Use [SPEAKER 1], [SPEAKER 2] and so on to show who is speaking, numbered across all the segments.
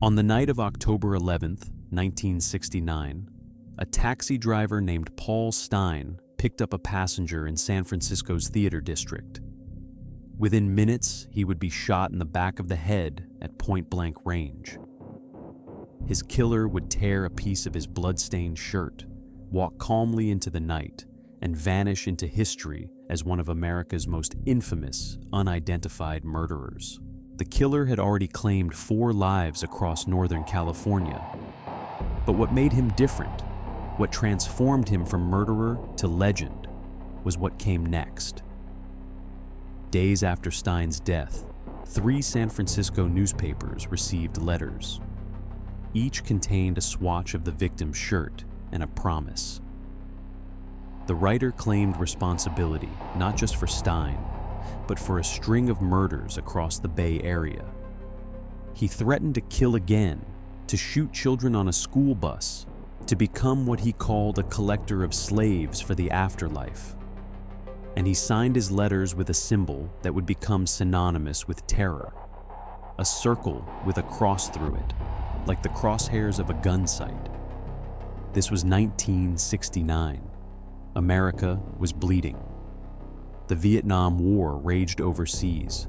[SPEAKER 1] On the night of October 11th, 1969, a taxi driver named Paul Stine picked up a passenger in San Francisco's theater district. Within minutes, he would be shot in the back of the head at point-blank range. His killer would tear a piece of his blood-stained shirt, walk calmly into the night, and vanish into history as one of America's most infamous, unidentified murderers. The killer had already claimed 4 lives across Northern California. But what made him different, what transformed him from murderer to legend, was what came next. Days after Stine's death, 3 San Francisco newspapers received letters. Each contained a swatch of the victim's shirt and a promise. The writer claimed responsibility not just for Stine, but for a string of murders across the Bay Area. He threatened to kill again, to shoot children on a school bus, to become what he called a collector of slaves for the afterlife. And he signed his letters with a symbol that would become synonymous with terror, a circle with a cross through it, like the crosshairs of a gun sight. This was 1969. America was bleeding. The Vietnam War raged overseas.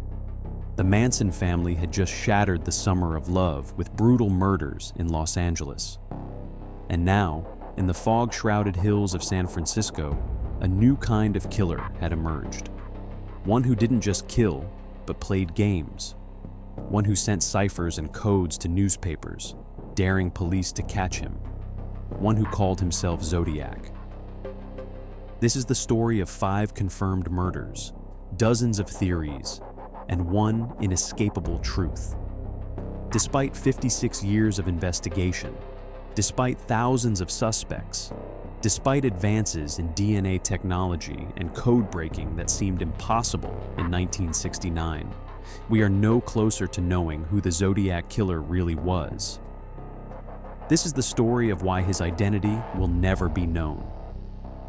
[SPEAKER 1] The Manson family had just shattered the summer of love with brutal murders in Los Angeles. And now, in the fog-shrouded hills of San Francisco, a new kind of killer had emerged. One who didn't just kill, but played games. One who sent ciphers and codes to newspapers, daring police to catch him. One who called himself Zodiac. This is the story of 5 confirmed murders, dozens of theories, and one inescapable truth. Despite 56 years of investigation, despite thousands of suspects, despite advances in DNA technology and code breaking that seemed impossible in 1969, we are no closer to knowing who the Zodiac Killer really was. This is the story of why his identity will never be known.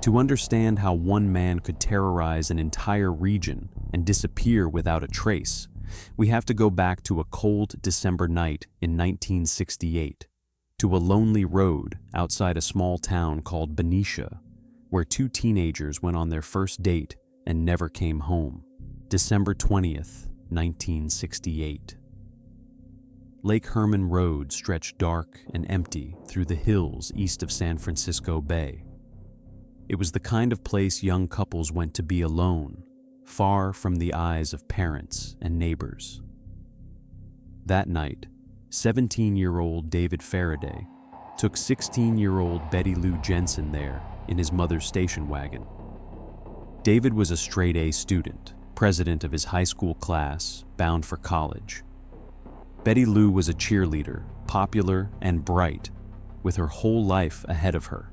[SPEAKER 1] To understand how one man could terrorize an entire region and disappear without a trace, we have to go back to a cold December night in 1968, to a lonely road outside a small town called Berryessa, where 2 teenagers went on their first date and never came home. December 20th, 1968. Lake Herman Road stretched dark and empty through the hills east of San Francisco Bay. It was the kind of place young couples went to be alone, far from the eyes of parents and neighbors. That night, 17-year-old David Faraday took 16-year-old Betty Lou Jensen there in his mother's station wagon. David was a straight-A student, president of his high school class, bound for college. Betty Lou was a cheerleader, popular and bright, with her whole life ahead of her.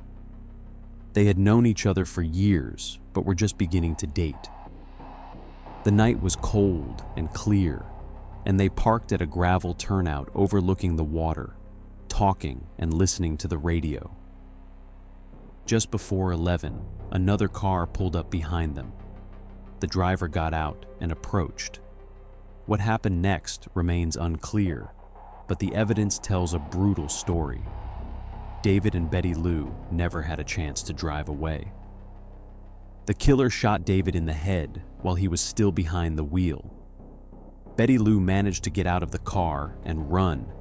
[SPEAKER 1] They had known each other for years, but were just beginning to date. The night was cold and clear, and they parked at a gravel turnout overlooking the water, talking and listening to the radio. Just before 11, another car pulled up behind them. The driver got out and approached. What happened next remains unclear, but the evidence tells a brutal story. David and Betty Lou never had a chance to drive away. The killer shot David in the head while he was still behind the wheel. Betty Lou managed to get out of the car and run,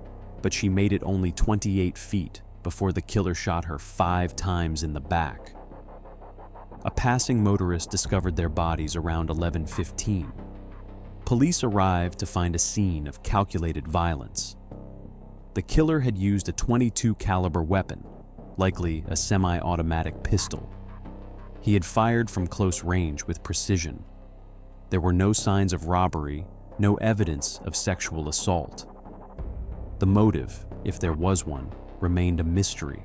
[SPEAKER 1] but she made it only 28 feet before the killer shot her 5 times in the back. A passing motorist discovered their bodies around 11:15. Police arrived to find a scene of calculated violence. The killer had used a .22 caliber weapon, likely a semi-automatic pistol. He had fired from close range with precision. There were no signs of robbery, no evidence of sexual assault. The motive, if there was one, remained a mystery.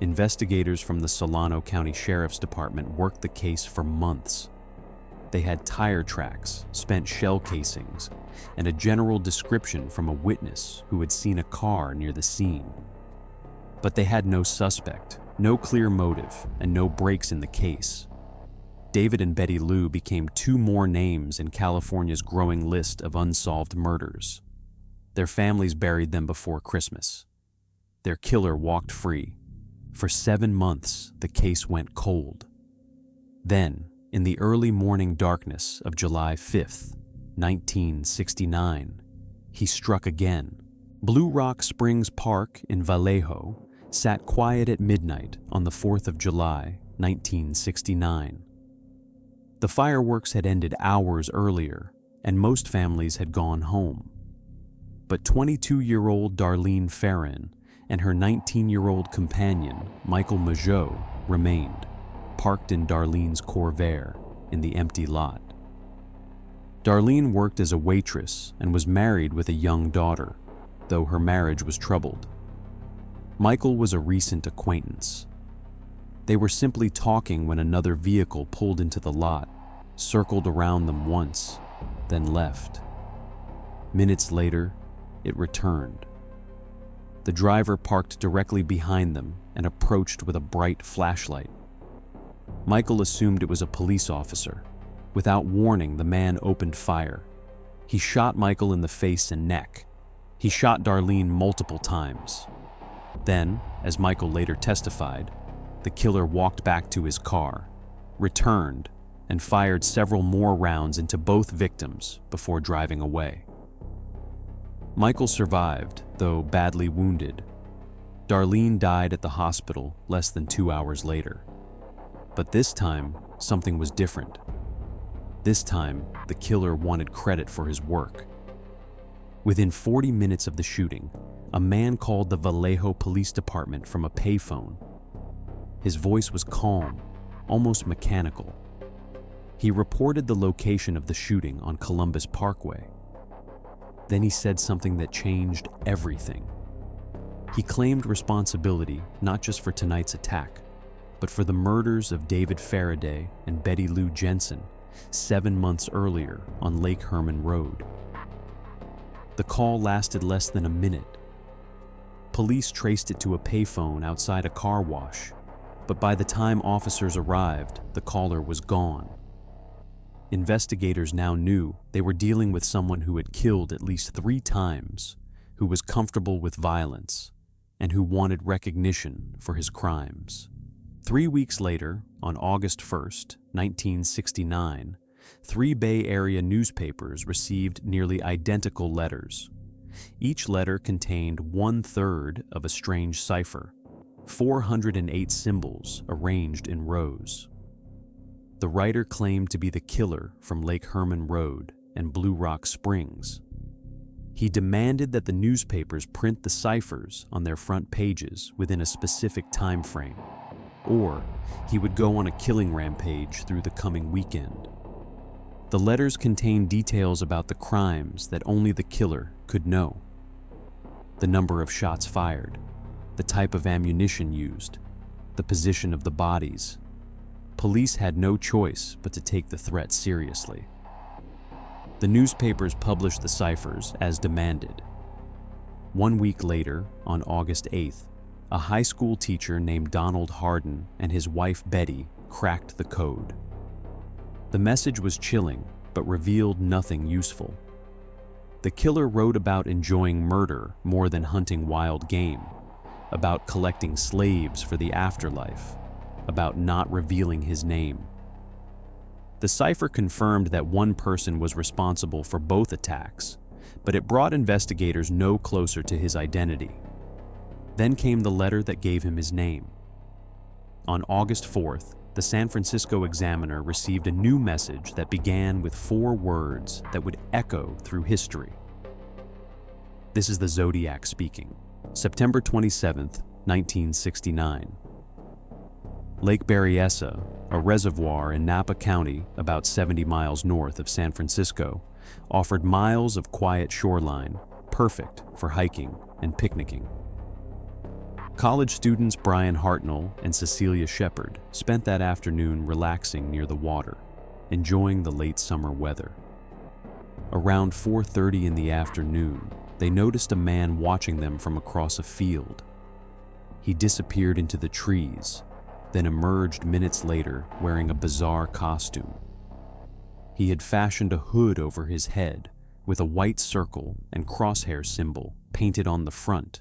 [SPEAKER 1] Investigators from the Solano County Sheriff's Department worked the case for months. They had tire tracks, spent shell casings, and a general description from a witness who had seen a car near the scene. But they had no suspect, no clear motive, and no breaks in the case. David and Betty Lou became 2 more names in California's growing list of unsolved murders. Their families buried them before Christmas. Their killer walked free. For 7 months, the case went cold. Then, in the early morning darkness of July 5th, 1969, he struck again. Blue Rock Springs Park in Vallejo sat quiet at midnight on the 4th of July, 1969. The fireworks had ended hours earlier, and most families had gone home. But 22-year-old Darlene Ferrin and her 19-year-old companion, Michael Mageau, remained, parked in Darlene's Corvair in the empty lot. Darlene worked as a waitress and was married with a young daughter, though her marriage was troubled. Michael was a recent acquaintance. They were simply talking when another vehicle pulled into the lot, circled around them once, then left. Minutes later, it returned. The driver parked directly behind them and approached with a bright flashlight. Michael assumed it was a police officer. Without warning, the man opened fire. He shot Michael in the face and neck. He shot Darlene multiple times. Then, as Michael later testified, the killer walked back to his car, returned, and fired several more rounds into both victims before driving away. Michael survived, though badly wounded. Darlene died at the hospital less than 2 hours later. But this time, something was different. This time, the killer wanted credit for his work. Within 40 minutes of the shooting, a man called the Vallejo Police Department from a payphone. His voice was calm, almost mechanical. He reported the location of the shooting on Columbus Parkway. Then he said something that changed everything. He claimed responsibility not just for tonight's attack, but for the murders of David Faraday and Betty Lou Jensen 7 months earlier on Lake Herman Road. The call lasted less than a minute. Police traced it to a payphone outside a car wash, but by the time officers arrived, the caller was gone. Investigators now knew they were dealing with someone who had killed at least 3 times, who was comfortable with violence, and who wanted recognition for his crimes. 3 weeks later, on August 1st, 1969, 3 Bay Area newspapers received nearly identical letters. Each letter contained 1/3 of a strange cipher, 408 symbols arranged in rows. The writer claimed to be the killer from Lake Herman Road and Blue Rock Springs. He demanded that the newspapers print the ciphers on their front pages within a specific time frame, or he would go on a killing rampage through the coming weekend. The letters contained details about the crimes that only the killer could know. The number of shots fired, the type of ammunition used, the position of the bodies. Police had no choice but to take the threat seriously. The newspapers published the ciphers as demanded. 1 week later, on August 8th, a high school teacher named Donald Hardin and his wife Betty cracked the code. The message was chilling, but revealed nothing useful. The killer wrote about enjoying murder more than hunting wild game, about collecting slaves for the afterlife, about not revealing his name. The cipher confirmed that one person was responsible for both attacks, but it brought investigators no closer to his identity. Then came the letter that gave him his name. On August 4th, the San Francisco Examiner received a new message that began with 4 words that would echo through history. This is the Zodiac speaking. September 27th, 1969. Lake Berryessa, a reservoir in Napa County about 70 miles north of San Francisco, offered miles of quiet shoreline, perfect for hiking and picnicking. College students Brian Hartnell and Cecilia Shepard spent that afternoon relaxing near the water, enjoying the late summer weather. Around 4:30 in the afternoon, they noticed a man watching them from across a field. He disappeared into the trees, then emerged minutes later wearing a bizarre costume. He had fashioned a hood over his head with a white circle and crosshair symbol painted on the front,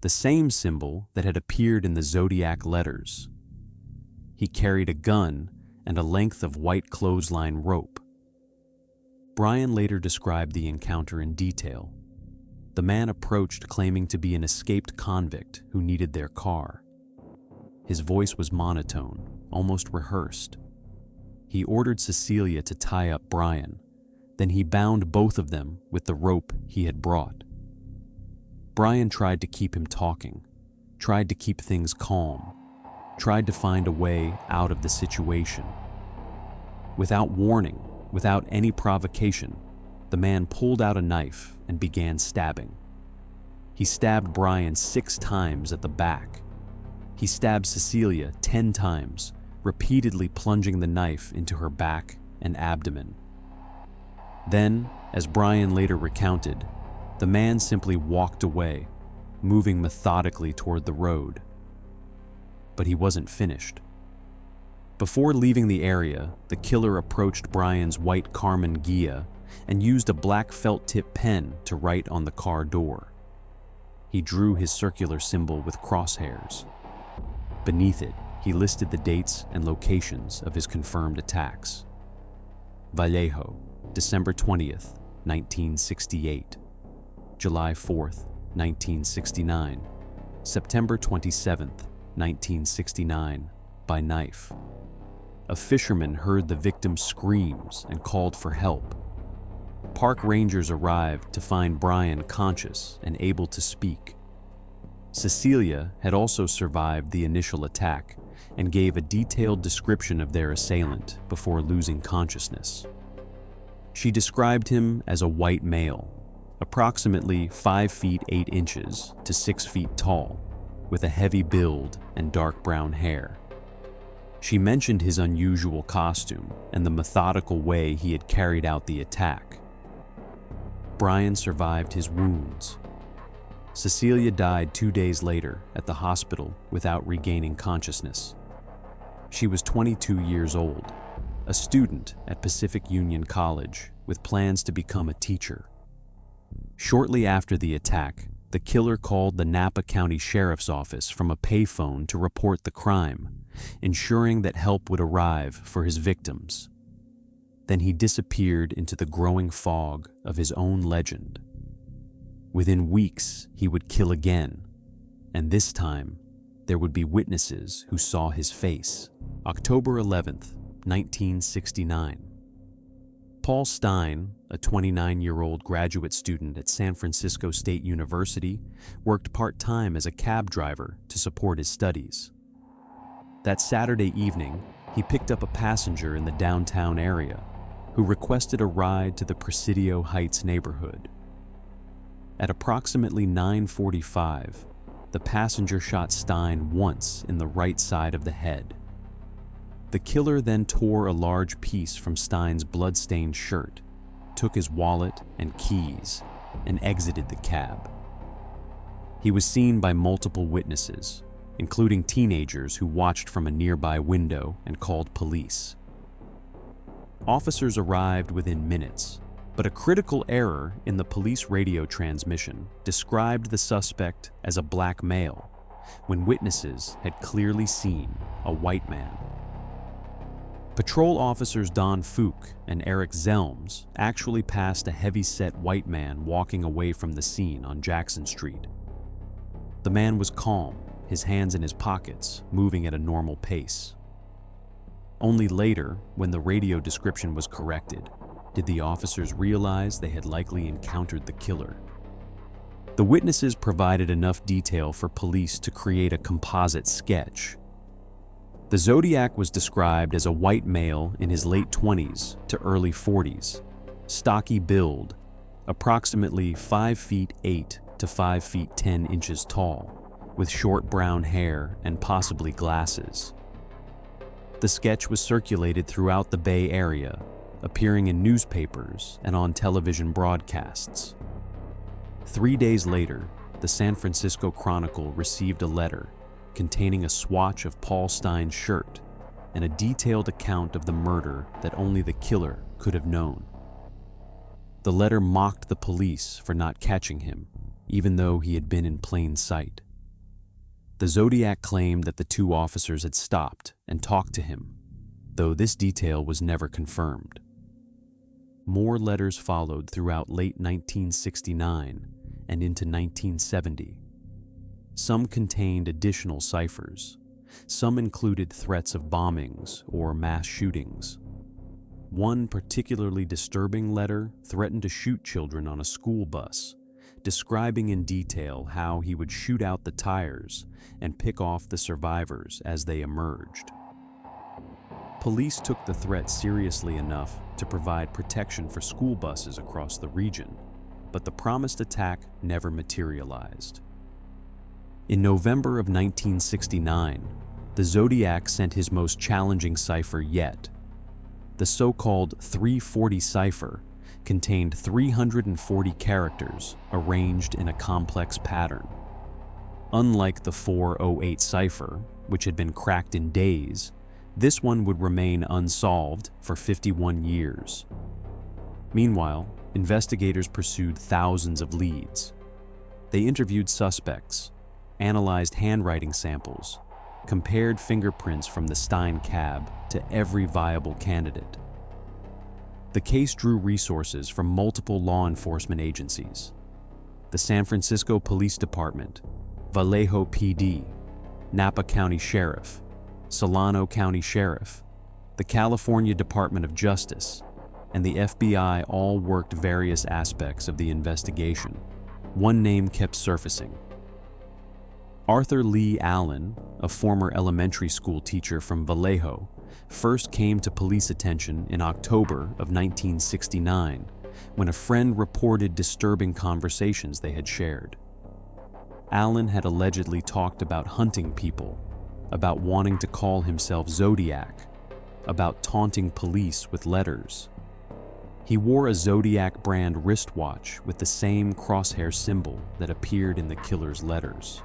[SPEAKER 1] the same symbol that had appeared in the Zodiac letters. He carried a gun and a length of white clothesline rope. Brian later described the encounter in detail. The man approached claiming to be an escaped convict who needed their car. His voice was monotone, almost rehearsed. He ordered Cecilia to tie up Brian. Then he bound both of them with the rope he had brought. Brian tried to keep him talking, tried to keep things calm, tried to find a way out of the situation. Without warning, without any provocation, the man pulled out a knife and began stabbing. He stabbed Brian 6 times at the back. He stabbed Cecilia 10 times, repeatedly plunging the knife into her back and abdomen. Then, as Brian later recounted, the man simply walked away, moving methodically toward the road. But he wasn't finished. Before leaving the area, the killer approached Brian's white Carmen Ghia and used a black felt-tip pen to write on the car door. He drew his circular symbol with crosshairs. Beneath it, he listed the dates and locations of his confirmed attacks. Vallejo, December 20th, 1968. July 4th, 1969. September 27th, 1969, by knife. A fisherman heard the victim's screams and called for help. Park rangers arrived to find Brian conscious and able to speak. Cecilia had also survived the initial attack and gave a detailed description of their assailant before losing consciousness. She described him as a white male, approximately 5 feet 8 inches to 6 feet tall, with a heavy build and dark brown hair. She mentioned his unusual costume and the methodical way he had carried out the attack. Brian survived his wounds. Cecilia died 2 days later at the hospital without regaining consciousness. She was 22 years old, a student at Pacific Union College with plans to become a teacher. Shortly after the attack, the killer called the Napa County Sheriff's Office from a payphone to report the crime, ensuring that help would arrive for his victims. Then he disappeared into the growing fog of his own legend. Within weeks, he would kill again, and this time, there would be witnesses who saw his face. October 11th, 1969. Paul Stine, a 29-year-old graduate student at San Francisco State University, worked part-time as a cab driver to support his studies. That Saturday evening, he picked up a passenger in the downtown area who requested a ride to the Presidio Heights neighborhood. At approximately 9:45, the passenger shot Stine once in the right side of the head. The killer then tore a large piece from Stine's blood-stained shirt, took his wallet and keys, and exited the cab. He was seen by multiple witnesses, including teenagers who watched from a nearby window and called police. Officers arrived within minutes, but a critical error in the police radio transmission described the suspect as a black male, when witnesses had clearly seen a white man. Patrol officers Don Fook and Eric Zelms actually passed a heavy-set white man walking away from the scene on Jackson Street. The man was calm, his hands in his pockets, moving at a normal pace. Only later, when the radio description was corrected, did the officers realize they had likely encountered the killer. The witnesses provided enough detail for police to create a composite sketch. The Zodiac was described as a white male in his late 20s to early 40s, stocky build, approximately 5 feet 8 to 5 feet 10 inches tall, with short brown hair and possibly glasses. The sketch was circulated throughout the Bay Area, appearing in newspapers and on television broadcasts. 3 days later, the San Francisco Chronicle received a letter containing a swatch of Paul Stine's shirt and a detailed account of the murder that only the killer could have known. The letter mocked the police for not catching him, even though he had been in plain sight. The Zodiac claimed that the two officers had stopped and talked to him, though this detail was never confirmed. More letters followed throughout late 1969 and into 1970. Some contained additional ciphers. Some included threats of bombings or mass shootings. One particularly disturbing letter threatened to shoot children on a school bus, describing in detail how he would shoot out the tires and pick off the survivors as they emerged. Police took the threat seriously enough to provide protection for school buses across the region, but the promised attack never materialized. In November of 1969, the Zodiac sent his most challenging cipher yet. The so-called 340 cipher contained 340 characters arranged in a complex pattern. Unlike the 408 cipher, which had been cracked in days, this one would remain unsolved for 51 years. Meanwhile, investigators pursued thousands of leads. They interviewed suspects, analyzed handwriting samples, compared fingerprints from the Stine cab to every viable candidate. The case drew resources from multiple law enforcement agencies: the San Francisco Police Department, Vallejo PD, Napa County Sheriff, Solano County Sheriff, the California Department of Justice, and the FBI all worked various aspects of the investigation. One name kept surfacing: Arthur Lee Allen, a former elementary school teacher from Vallejo, first came to police attention in October of 1969 when a friend reported disturbing conversations they had shared. Allen had allegedly talked about hunting people, about wanting to call himself Zodiac, about taunting police with letters. He wore a Zodiac brand wristwatch with the same crosshair symbol that appeared in the killer's letters.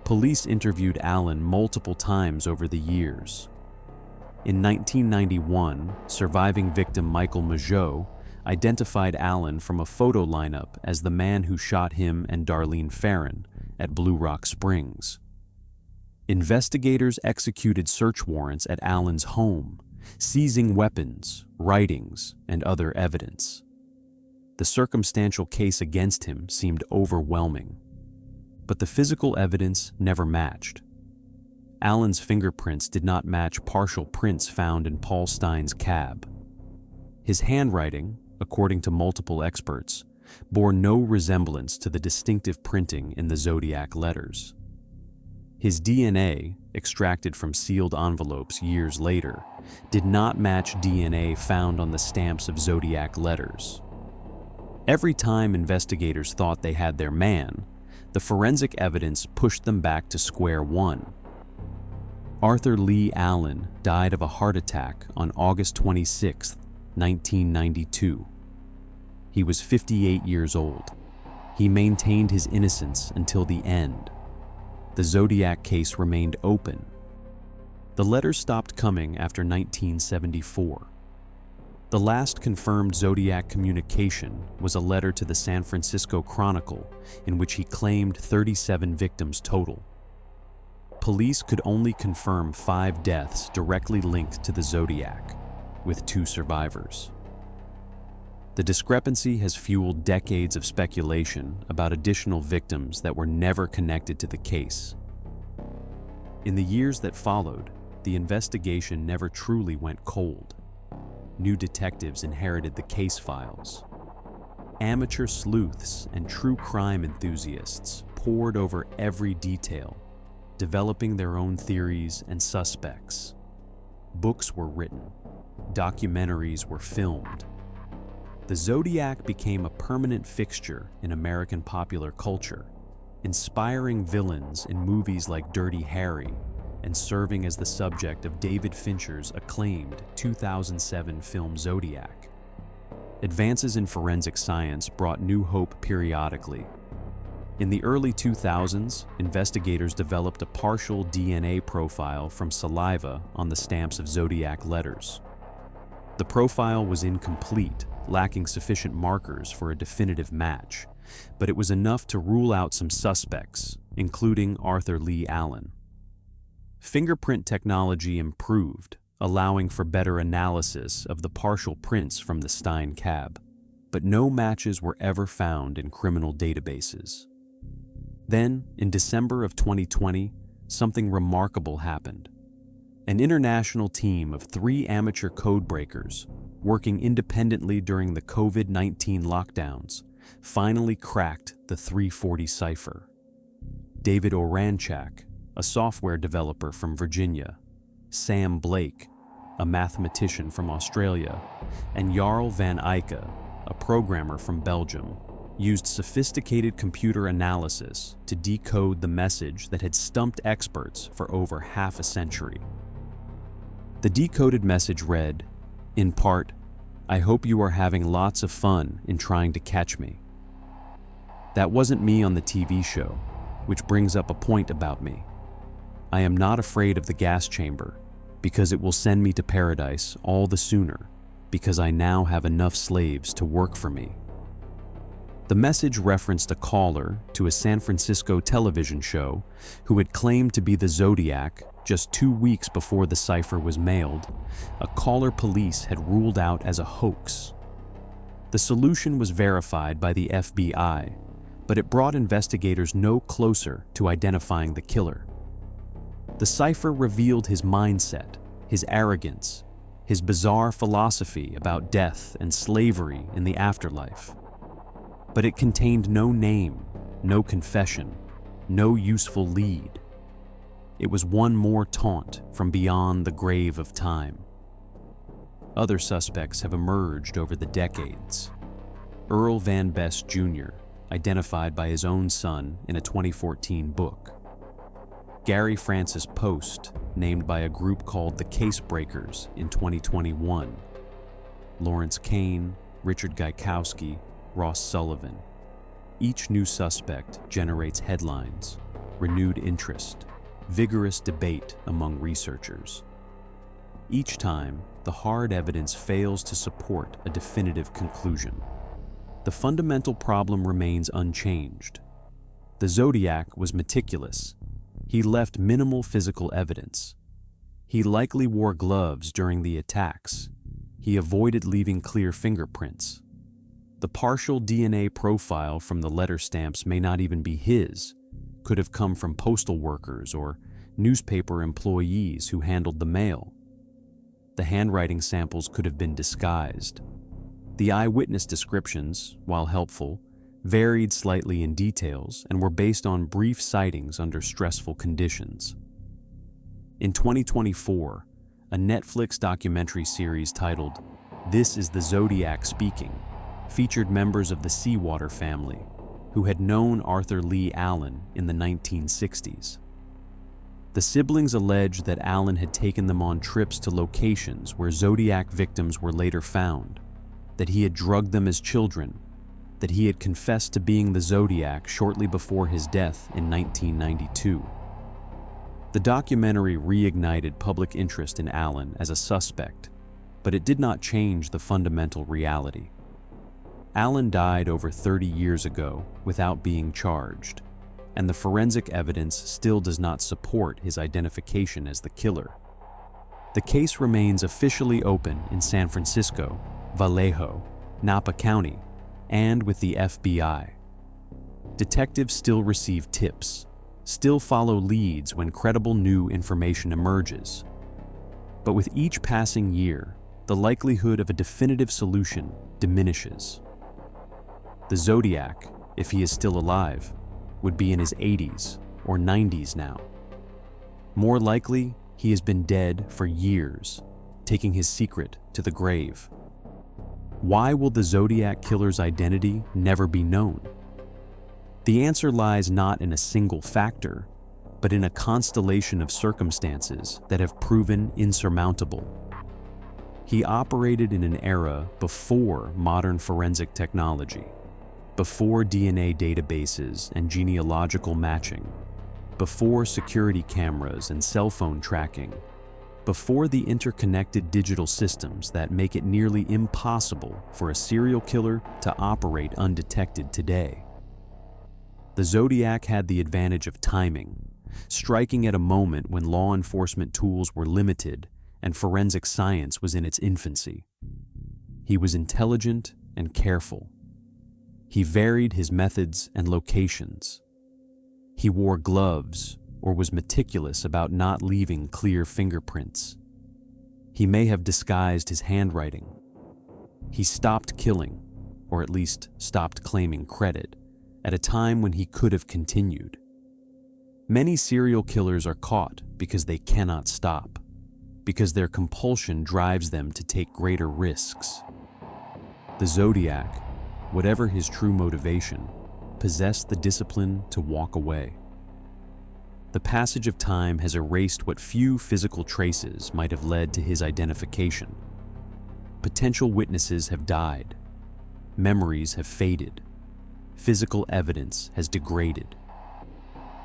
[SPEAKER 1] Police interviewed Allen multiple times over the years. In 1991, surviving victim Michael Majot identified Allen from a photo lineup as the man who shot him and Darlene Ferrin at Blue Rock Springs. Investigators executed search warrants at Allen's home, seizing weapons, writings, and other evidence. The circumstantial case against him seemed overwhelming, but the physical evidence never matched. Allen's fingerprints did not match partial prints found in Paul Stine's cab. His handwriting, according to multiple experts, bore no resemblance to the distinctive printing in the Zodiac letters. His DNA, extracted from sealed envelopes years later, did not match DNA found on the stamps of Zodiac letters. Every time investigators thought they had their man, the forensic evidence pushed them back to square one. Arthur Lee Allen died of a heart attack on August 26, 1992. He was 58 years old. He maintained his innocence until the end. The Zodiac case remained open. The letters stopped coming after 1974. The last confirmed Zodiac communication was a letter to the San Francisco Chronicle in which he claimed 37 victims total. Police could only confirm 5 deaths directly linked to the Zodiac, with 2 survivors. The discrepancy has fueled decades of speculation about additional victims that were never connected to the case. In the years that followed, the investigation never truly went cold. New detectives inherited the case files. Amateur sleuths and true crime enthusiasts pored over every detail, developing their own theories and suspects. Books were written. Documentaries were filmed. The Zodiac became a permanent fixture in American popular culture, inspiring villains in movies like Dirty Harry and serving as the subject of David Fincher's acclaimed 2007 film Zodiac. Advances in forensic science brought new hope periodically. In the early 2000s, investigators developed a partial DNA profile from saliva on the stamps of Zodiac letters. The profile was incomplete, lacking sufficient markers for a definitive match, but it was enough to rule out some suspects, including Arthur Lee Allen. Fingerprint technology improved, allowing for better analysis of the partial prints from the Stine cab, but no matches were ever found in criminal databases. Then, in December of 2020, something remarkable happened. An international team of 3 amateur codebreakers, working independently during the COVID-19 lockdowns, finally cracked the 340 cipher. David Oranchak, a software developer from Virginia, Sam Blake, a mathematician from Australia, and Jarl van Eyck, a programmer from Belgium, used sophisticated computer analysis to decode the message that had stumped experts for over half a century. The decoded message read, in part, "I hope you are having lots of fun in trying to catch me." That wasn't me on the TV show, which brings up a point about me. I am not afraid of the gas chamber, because it will send me to paradise all the sooner, because I now have enough slaves to work for me. The message referenced a caller to a San Francisco television show who had claimed to be the Zodiac just 2 weeks before the cipher was mailed. A caller police had ruled out as a hoax. The solution was verified by the FBI, but it brought investigators no closer to identifying the killer. The cipher revealed his mindset, his arrogance, his bizarre philosophy about death and slavery in the afterlife. But it contained no name, no confession, no useful lead. It was one more taunt from beyond the grave of time. Other suspects have emerged over the decades. Earl Van Best Jr., identified by his own son in a 2014 book. Gary Francis Post, named by a group called the Case Breakers in 2021. Lawrence Kane, Richard Gaikowski, Ross Sullivan. Each new suspect generates headlines, renewed interest, vigorous debate among researchers. Each time, the hard evidence fails to support a definitive conclusion. The fundamental problem remains unchanged. The Zodiac was meticulous. He left minimal physical evidence. He likely wore gloves during the attacks. He avoided leaving clear fingerprints. The partial DNA profile from the letter stamps may not even be his, could have come from postal workers or newspaper employees who handled the mail. The handwriting samples could have been disguised. The eyewitness descriptions, while helpful, varied slightly in details and were based on brief sightings under stressful conditions. In 2024, a Netflix documentary series titled "This is the Zodiac Speaking" featured members of the Seawater family, who had known Arthur Lee Allen in the 1960s. The siblings alleged that Allen had taken them on trips to locations where Zodiac victims were later found, that he had drugged them as children, that he had confessed to being the Zodiac shortly before his death in 1992. The documentary reignited public interest in Allen as a suspect, but it did not change the fundamental reality. Allen died over 30 years ago without being charged, and the forensic evidence still does not support his identification as the killer. The case remains officially open in San Francisco, Vallejo, Napa County, and with the FBI. Detectives still receive tips, still follow leads when credible new information emerges. But with each passing year, the likelihood of a definitive solution diminishes. The Zodiac, if he is still alive, would be in his 80s or 90s now. More likely, he has been dead for years, taking his secret to the grave. Why will the Zodiac Killer's identity never be known? The answer lies not in a single factor, but in a constellation of circumstances that have proven insurmountable. He operated in an era before modern forensic technology, before DNA databases and genealogical matching, before security cameras and cell phone tracking, before the interconnected digital systems that make it nearly impossible for a serial killer to operate undetected today. The Zodiac had the advantage of timing, striking at a moment when law enforcement tools were limited and forensic science was in its infancy. He was intelligent and careful. He varied his methods and locations. He wore gloves or was meticulous about not leaving clear fingerprints. He may have disguised his handwriting. He stopped killing, or at least stopped claiming credit, at a time when he could have continued. Many serial killers are caught because they cannot stop, because their compulsion drives them to take greater risks. The Zodiac, whatever his true motivation, possessed the discipline to walk away. The passage of time has erased what few physical traces might have led to his identification. Potential witnesses have died. Memories have faded. Physical evidence has degraded.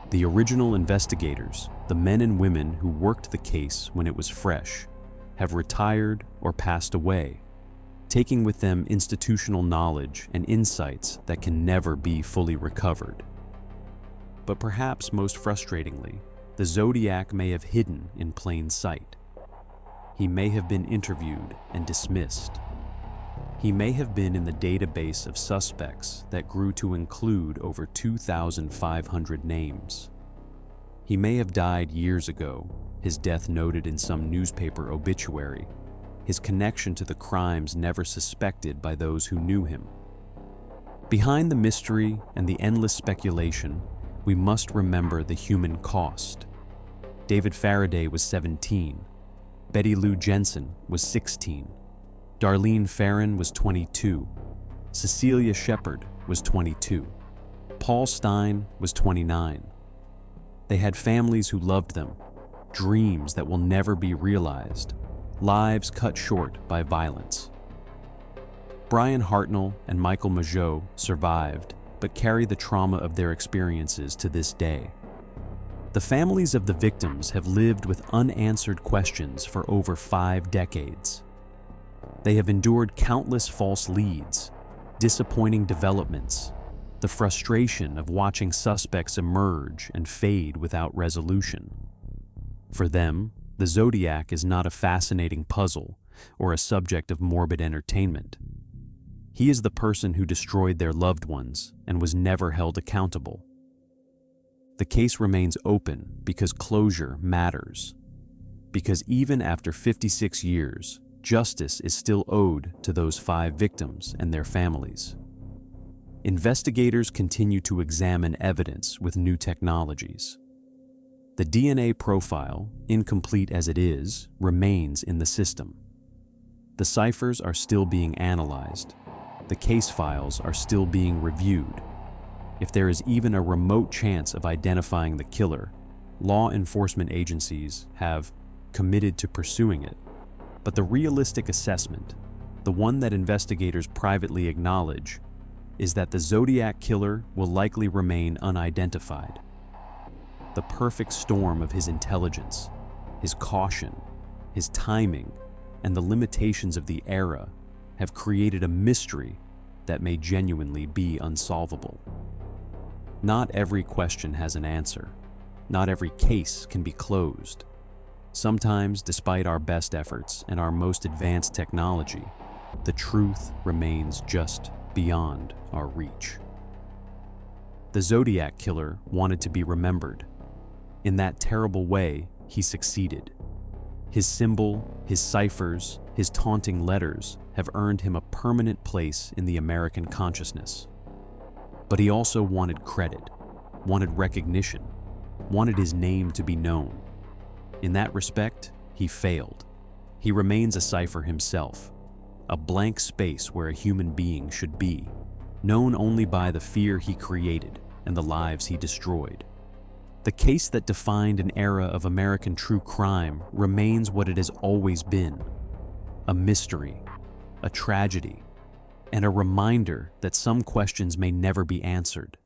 [SPEAKER 1] The original investigators, the men and women who worked the case when it was fresh, have retired or passed away, taking with them institutional knowledge and insights that can never be fully recovered. But perhaps most frustratingly, the Zodiac may have hidden in plain sight. He may have been interviewed and dismissed. He may have been in the database of suspects that grew to include over 2,500 names. He may have died years ago, his death noted in some newspaper obituary, his connection to the crimes never suspected by those who knew him. Behind the mystery and the endless speculation, we must remember the human cost. David Faraday was 17. Betty Lou Jensen was 16. Darlene Ferrin was 22. Cecilia Shepard was 22. Paul Stine was 29. They had families who loved them, dreams that will never be realized, lives cut short by violence. Brian Hartnell and Michael Mageau survived, but carry the trauma of their experiences to this day. The families of the victims have lived with unanswered questions for over 5 decades. They have endured countless false leads, disappointing developments, the frustration of watching suspects emerge and fade without resolution. For them, the Zodiac is not a fascinating puzzle or a subject of morbid entertainment. He is the person who destroyed their loved ones and was never held accountable. The case remains open because closure matters. Because even after 56 years, justice is still owed to those 5 victims and their families. Investigators continue to examine evidence with new technologies. The DNA profile, incomplete as it is, remains in the system. The ciphers are still being analyzed. The case files are still being reviewed. If there is even a remote chance of identifying the killer, law enforcement agencies have committed to pursuing it. But the realistic assessment, the one that investigators privately acknowledge, is that the Zodiac Killer will likely remain unidentified. The perfect storm of his intelligence, his caution, his timing, and the limitations of the era have created a mystery that may genuinely be unsolvable. Not every question has an answer. Not every case can be closed. Sometimes, despite our best efforts and our most advanced technology, the truth remains just beyond our reach. The Zodiac Killer wanted to be remembered. In that terrible way, he succeeded. His symbol, his ciphers, his taunting letters have earned him a permanent place in the American consciousness. But he also wanted credit, wanted recognition, wanted his name to be known. In that respect, he failed. He remains a cipher himself, a blank space where a human being should be, known only by the fear he created and the lives he destroyed. The case that defined an era of American true crime remains what it has always been: a mystery, a tragedy, and a reminder that some questions may never be answered.